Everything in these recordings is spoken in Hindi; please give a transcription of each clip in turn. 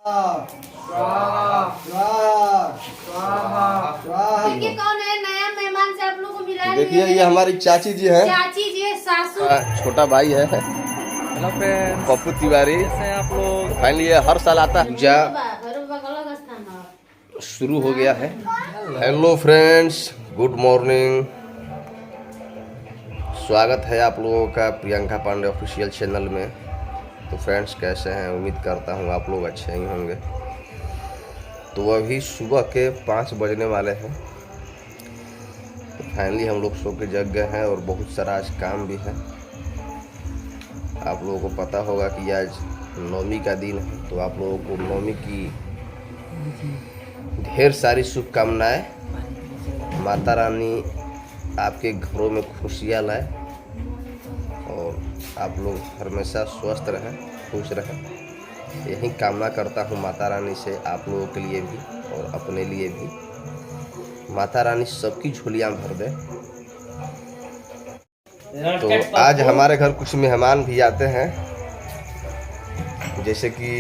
देखिए कौन है नया मेहमान से आप लोग को मिला। देखिए ये हमारी चाची जी है, चाची जी सासू। छोटा भाई है हेलो फ्रेंड्स, पप्पू तिवारी। कैसे हैं आप लोग? फाइनली ये हर साल आता है, पूजा अलग स्थान है। शुरू हो गया है। Hello friends, good morning. स्वागत है आप लोगों का प्रियंका पांडे ऑफिशियल चैनल में। तो फ्रेंड्स कैसे हैं, उम्मीद करता हूँ आप लोग अच्छे ही होंगे। तो अभी सुबह के 5 बजने वाले हैं। तो फाइनली हम लोग सो के जग गए हैं और बहुत सारा आज काम भी है। आप लोगों को पता होगा कि आज नवमी का दिन है, तो आप लोगों को नवमी की ढेर सारी शुभकामनाएं। माता रानी आपके घरों में खुशियाँ लाए और आप लोग हमेशा स्वस्थ रहें, खुश रहें। यही कामना करता हूँ माता रानी से, आप लोगों के लिए भी और अपने लिए भी। माता रानी सबकी झोलियाँ भर दे। तो आज हमारे घर कुछ मेहमान भी आते हैं, जैसे कि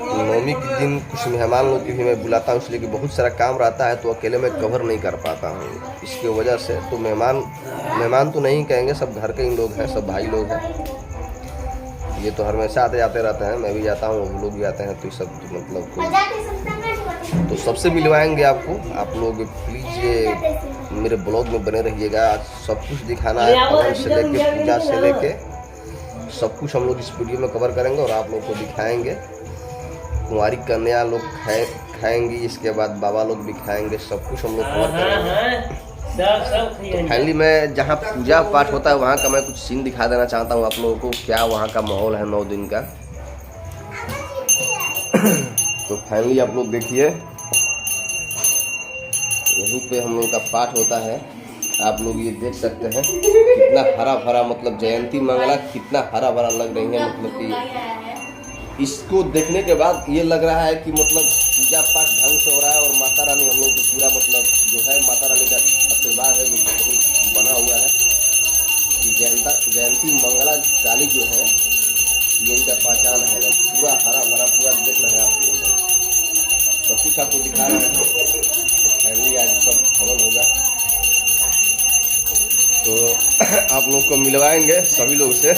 नवमी के दिन कुछ मेहमान लोग की भी मैं बुलाता हूँ, इसलिए कि बहुत सारा काम रहता है तो अकेले में कवर नहीं कर पाता हूँ। इसके वजह से तो मेहमान तो नहीं कहेंगे, सब घर के ही लोग हैं, सब भाई लोग हैं। ये तो हमेशा आते जाते रहते हैं, मैं भी जाता हूँ, वो लोग भी आते हैं। तो ये सब मतलब तो सबसे मिलवाएंगे आपको। आप लोग प्लीज़ ये मेरे ब्लॉग में बने रहिएगा। आज सब कुछ दिखाना है, पवन से लेके पूजा से लेके सब कुछ हम लोग इस वीडियो में कवर करेंगे और आप लोग को दिखाएंगे। कुंवारी कन्या लोग खाएंगी, इसके बाद बाबा लोग भी खाएंगे, सब कुछ हम लोग कवर करेंगे। तो फाइनली मैं जहाँ पूजा पाठ होता है वहाँ का मैं कुछ सीन दिखा देना चाहता हूँ आप लोगों को, क्या वहाँ का माहौल है 9 दिन का। तो फाइनली आप लोग देखिए, यहीं पे हम लोग का पाठ होता है। आप लोग ये देख सकते हैं कितना हरा भरा, मतलब जयंती मंगला कितना हरा भरा लग रही है। मतलब कि इसको देखने के बाद ये लग रहा है कि मतलब पूजा पाठ ढंग से हो रहा है और माता रानी हम लोग को पूरा मतलब जो है माता रानी का आशीर्वाद है जो बना हुआ है। जयंती मंगला काली जो है ये इनका पहचान है। पूरा हरा भरा पूरा देख रहे हैं आप लोग, सब कुछ आपको दिखा रहे हैं। तो फाइनली आज सब भवन होगा, तो आप लोग को मिलवाएंगे सभी लोग से।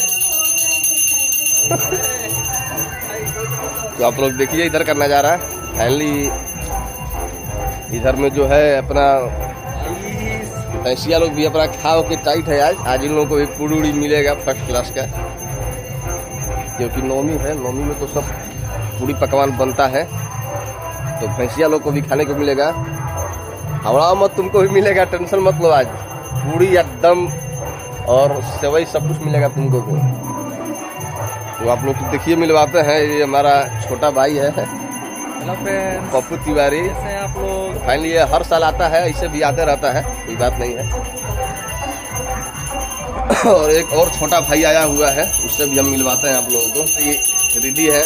तो आप लोग देखिए इधर का नज़ारा। फाइनली इधर में जो है अपना भैंसिया लोग भी अपना खा के टाइट है। आज इन लोगों को भी पूड़ी मिलेगा फर्स्ट क्लास का, क्योंकि नवमी है। नवमी में तो सब पूड़ी पकवान बनता है, तो भैंसिया लोग को भी खाने को मिलेगा। हवड़ा मत, तुमको भी मिलेगा, टेंशन मत लो। आज पूड़ी एकदम और सेवई सब कुछ मिलेगा तुमको को। तो आप लोग तो देखिए मिलवाते हैं। ये हमारा छोटा भाई है, हेलो फ्रेंड्स, पप्पू तिवारी। कैसे हैं आप लोग? फाइनली ये हर साल आता है, ऐसे भी आते रहता है, कोई बात नहीं है। और एक और छोटा भाई आया हुआ है, उससे भी हम मिलवाते हैं आप लोगों को। तो ये रिद्धि है,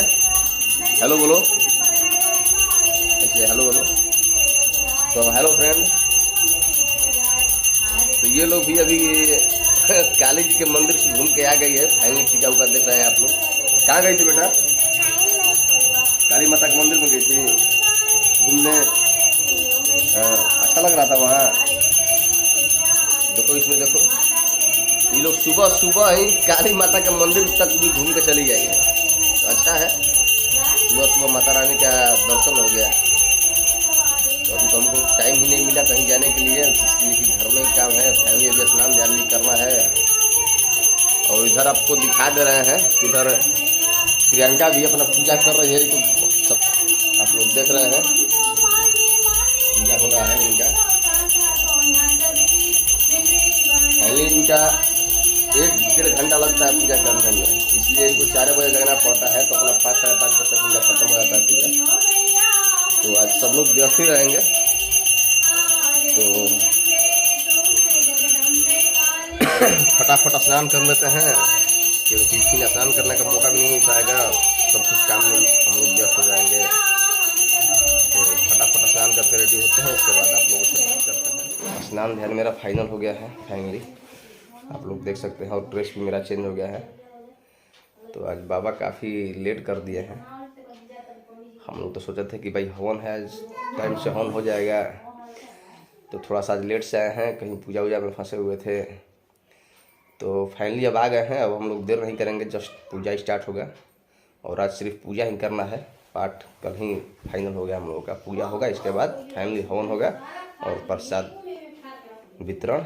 हेलो बोलो, ऐसे हेलो बोलो। तो हेलो फ्रेंड। तो ये लोग भी अभी काली जी के मंदिर से घूम के आ गई है। फाइनली टीका उका देख रहे हैं आप लोग। कहाँ गई थी बेटा? काली माता के मंदिर में गई थी घूमने। अच्छा लग रहा था वहाँ। देखो इसमें देखो, ये लोग सुबह सुबह ही काली माता के मंदिर तक भी घूम के चली गई है। तो अच्छा है, सुबह सुबह माता रानी का दर्शन हो गया। तो अभी तो हमको टाइम ही नहीं मिला कहीं जाने के लिए, इसलिए कि घर में ही काम है। फैमिली अभी स्नान ध्यान भी करना है। और इधर आपको दिखा दे रहे हैं, इधर प्रियंका भी अपना पूजा कर रही है। तो सब आप लोग देख रहे हैं, पूजा हो रहा है इनका। पहले इनका 1-1.5 घंटा लगता है पूजा करने में, इसलिए इनको 4 बजे लगना पड़ता है। तो अपना 5 साढ़े 5 बजे तक इनका खत्म हो जाता है पूजा। तो आज सब लोग व्यस्त ही रहेंगे। तो फटाफट स्नान कर लेते हैं, क्योंकि फिर स्नान करने का मौका भी नहीं मिल पाएगा। सब कुछ काम में हम लोग व्यस्त हो जाएंगे। तो फटाफट स्नान करके रेडी होते हैं, इसके बाद आप लोगों से बात करते हैं। स्नान ध्यान मेरा फाइनल हो गया है फाइनली, आप लोग देख सकते हैं। और ड्रेस भी मेरा चेंज हो गया है। तो आज बाबा काफ़ी लेट कर दिए हैं, हम लोग तो सोचे थे कि भाई हवन है, टाइम से हवन हो जाएगा, तो थोड़ा सा आज लेट से आए हैं, कहीं पूजा वूजा में फंसे हुए थे। तो फाइनली अब आ गए हैं। अब हम लोग देर नहीं करेंगे, जस्ट पूजा स्टार्ट होगा और आज सिर्फ पूजा ही करना है। पाठ कल ही फाइनल हो गया हम लोगों का, पूजा होगा, इसके बाद फाइनली हवन होगा और प्रसाद वितरण।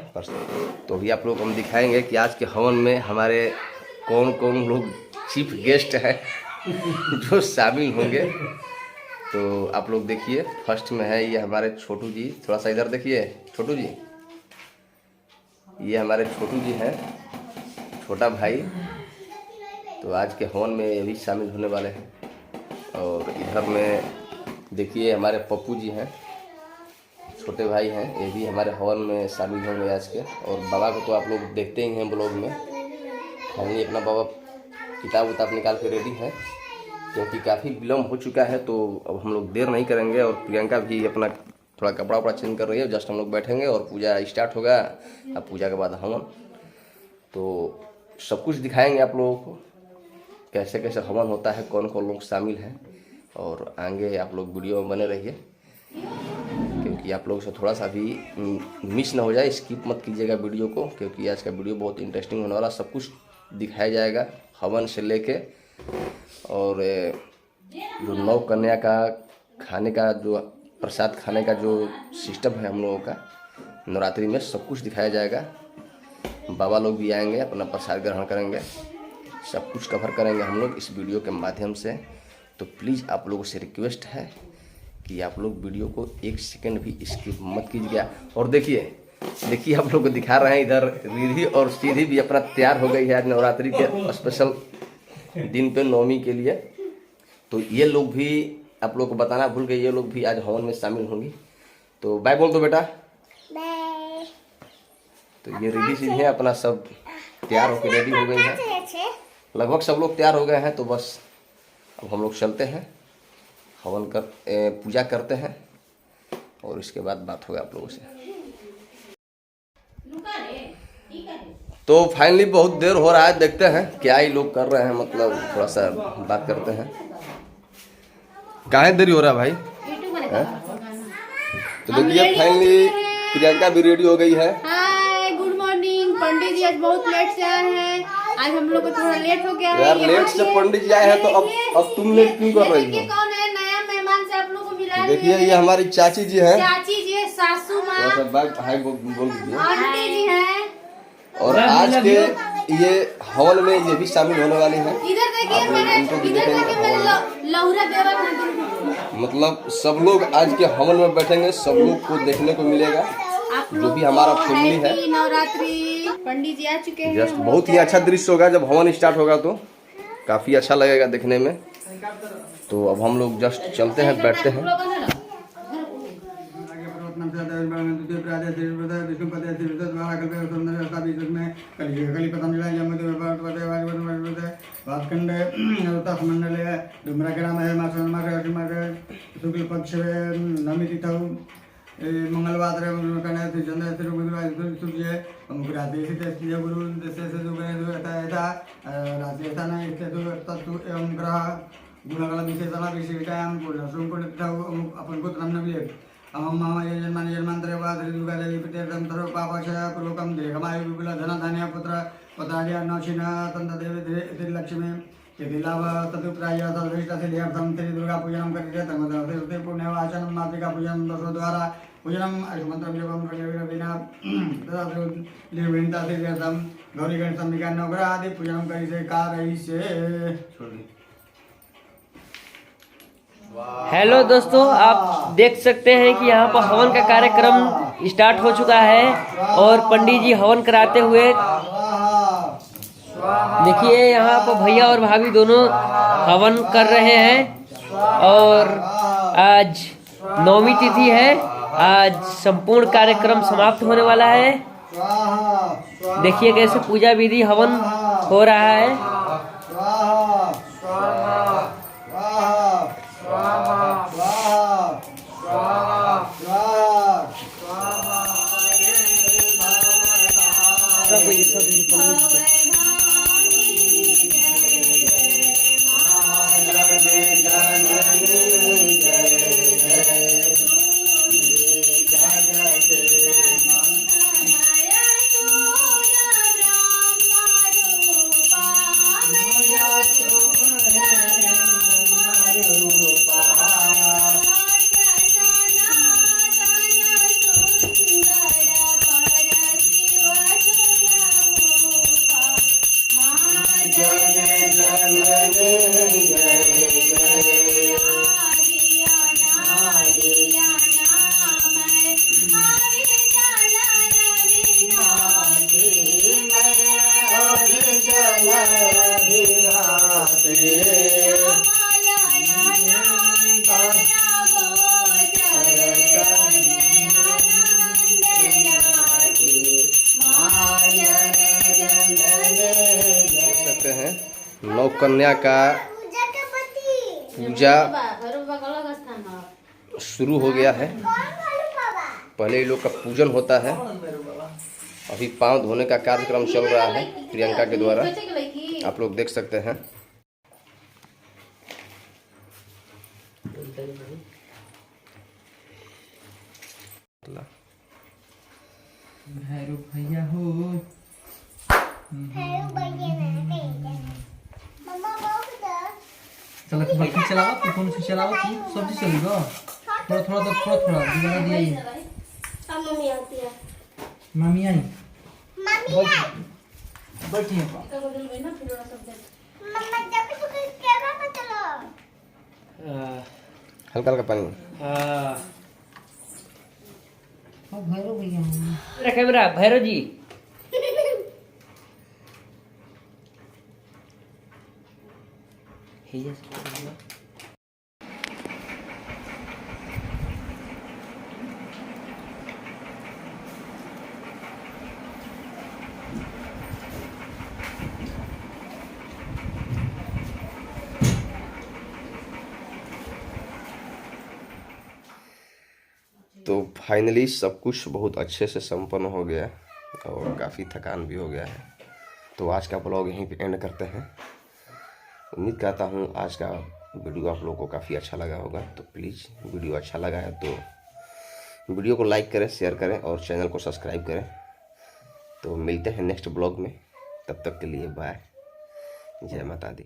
तो अभी आप लोग को हम दिखाएंगे कि आज के हवन में हमारे कौन कौन लोग चीफ गेस्ट हैं जो शामिल होंगे। तो आप लोग देखिए, फर्स्ट में है ये हमारे छोटू जी, थोड़ा सा इधर देखिए छोटू जी, ये हमारे छोटू जी हैं, छोटा भाई। तो आज के हवन में ये भी शामिल होने वाले हैं। और इधर में देखिए हमारे पप्पू जी हैं, छोटे भाई हैं, ये भी हमारे हवन में शामिल होंगे आज के। और बाबा को तो आप लोग देखते ही हैं ब्लॉग में। फाइनली अपना बाबा किताब उताब निकाल के रेडी है, क्योंकि काफ़ी विलम्ब हो चुका है। तो अब हम लोग देर नहीं करेंगे। और प्रियंका भी अपना थोड़ा कपड़ा वपड़ा चेंज कर रही है। जस्ट हम लोग बैठेंगे और पूजा स्टार्ट होगा। अब पूजा के बाद हवन, तो सब कुछ दिखाएंगे आप लोगों को, कैसे कैसे हवन होता है, कौन कौन लोग शामिल हैं। और आगे आप लोग वीडियो में बने रहिए, क्योंकि आप लोगों से थोड़ा सा भी मिस ना हो जाए। स्किप मत कीजिएगा वीडियो को, क्योंकि आज का वीडियो बहुत इंटरेस्टिंग होने वाला। सब कुछ दिखाया जाएगा, हवन से लेके और जो नौ कन्या का खाने का, जो प्रसाद खाने का जो सिस्टम है हम लोगों का नवरात्रि में, सब कुछ दिखाया जाएगा। बाबा लोग भी आएंगे, अपना प्रसाद ग्रहण करेंगे, सब कुछ कवर करेंगे हम लोग इस वीडियो के माध्यम से। तो प्लीज़ आप लोगों से रिक्वेस्ट है कि आप लोग वीडियो को एक सेकंड भी स्किप मत कीजिएगा। और देखिए आप लोग को दिखा रहे हैं, इधर रिधि और सीधी भी अपना तैयार हो गई है आज नवरात्रि के स्पेशल दिन पे, नवमी के लिए। तो ये लोग भी आप लोग को बताना भूल गए, ये लोग भी आज हवन में शामिल होंगी। तो बाय बोल दो बेटा। बाय। तो ये रिधि सीधी है, अपना सब तैयार होकर रेडी हो गई हैं, लगभग सब लोग तैयार हो गए हैं। तो बस अब हम लोग चलते हैं, हवन कर पूजा करते हैं और इसके बाद बात होगा आप लोगों से। तो फाइनली बहुत देर हो रहा है, देखते हैं क्या ही लोग कर रहे हैं, मतलब थोड़ा सा बात करते हैं। काहे देरी हो रहा है भाई? तो देखिए फाइनली प्रियंका भी रेडी हो गई है। हाय, गुड मॉर्निंग। पंडित जी आज बहुत लेट से आए हैं, आज हम लोग को थोड़ा लेट हो गया है। यार लेट से पंडित जी आए हैं, तो अब तुम लेट क्यों कर रही हो? कौन है नया मेहमान से आप लोग को मिला? देखिए ये हमारी चाची जी हैं, चाची जी है, सासू माँ, हाय बोल दीजिए, आंटी जी हैं। और आज के ये हवन में ये भी शामिल होने वाली हैं। इधर देखिए मेरे लहुरा देवर हैं। मतलब सब लोग आज के हवन में बैठेंगे, सब लोग को देखने को मिलेगा, जो भी हमारा फैमिली है। नवरात्रि पंडित जी आ चुके हैं। जस्ट बहुत ही अच्छा दृश्य होगा जब हवन स्टार्ट होगा, तो काफी अच्छा लगेगा देखने में। तो अब हम लोग जस्ट चलते हैं, बैठते हैं। मंगलवार गुणकला विशेषणा विशेषायां पूर्णसुंकुणितौ अपन को नाम नबी अहम मम ये जन्मान जन्मांतरे वादरि दुर्गादेवी पितृं सर्व पापक्षय पुलोकम देहमायु विपुल धन धान्य पुत्र पत्राद्या नौशिना तंतदेवी त्रिलक्ष्मी यदि लाभ तदुप्राय तदृष्ट सिद्ध्यर्थं त्रि दुर्गा पूजनं करिष्ये तमदे पुण्यवाचनं मातृका पूजनं दशो द्वारा पूजनम् आयुष्मन्त्रं जपं रविना तदा निर्विण्ता सिद्ध्यर्थं गौरी गणेश अंबिका नवग्रह आदि पूजनं करिष्ये कारयिष्ये। हेलो दोस्तों, आप देख सकते हैं कि यहाँ पर हवन का कार्यक्रम स्टार्ट हो चुका है और पंडित जी हवन कराते हुए देखिए यहाँ पर भैया और भाभी दोनों हवन कर रहे हैं। और आज नवमी तिथि है, आज संपूर्ण कार्यक्रम समाप्त होने वाला है। देखिए कैसे पूजा विधि हवन हो रहा है। सब कन्या का पूजा भैरव बाबा का अलग स्थान है। शुरू हो गया है। पहले ये लोग का पूजन होता है। अभी पांव धोने का कार्यक्रम चल रहा है प्रियंका के द्वारा, आप लोग देख सकते हैं। भैरव भैया हो। चलो बल्कि चलाओ तो कौन सी चलाओ तू सब्जी चलेगा थोड़ा थोड़ा तो थोड़ा दिया दिया मम्मी आती है। मामी आई मम्मी बैठिए मम्मा जब तू कैमरा पर चलो। हल्का हल्का पानी। भैरव भैया मेरा कैमरा भैरव जी। तो फाइनली सब कुछ बहुत अच्छे से संपन्न हो गया और काफ़ी थकान भी हो गया है। तो आज का ब्लॉग यहीं पे एंड करते हैं। उम्मीद करता हूँ आज का वीडियो आप लोगों को काफ़ी अच्छा लगा होगा। तो प्लीज़ वीडियो अच्छा लगा है तो वीडियो को लाइक करें, शेयर करें और चैनल को सब्सक्राइब करें। तो मिलते हैं नेक्स्ट ब्लॉग में, तब तक के लिए बाय, जय माता दी।